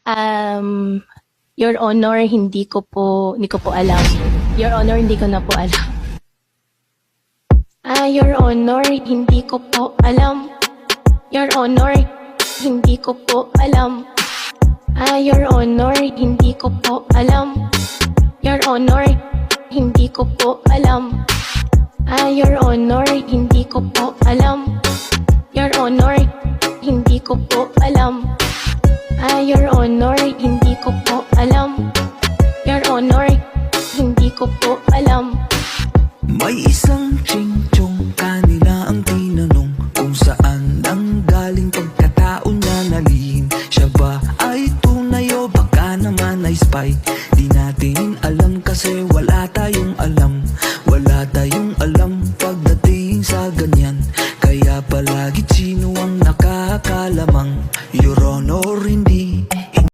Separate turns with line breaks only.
Um, Your Honor, hindi ko po alam. Your Honor, hindi ko na po alam. Your Honor, hindi ko po alam. Your Honor, hindi ko po alam. Your Honor, hindi ko po alam. Your Honor, hindi ko po alam. Your Honor, hindi ko po alam. Your Honor, hindi ko po alam. Your Honor, hindi ko po alam. Your Honor, hindi ko po alam.
May isang ching-chong, kanila ang tinanong kung saan ang galing pagkatao niya na lihim. Siya ba ay tunay o baka naman ay spy? Di natin alam kasi wala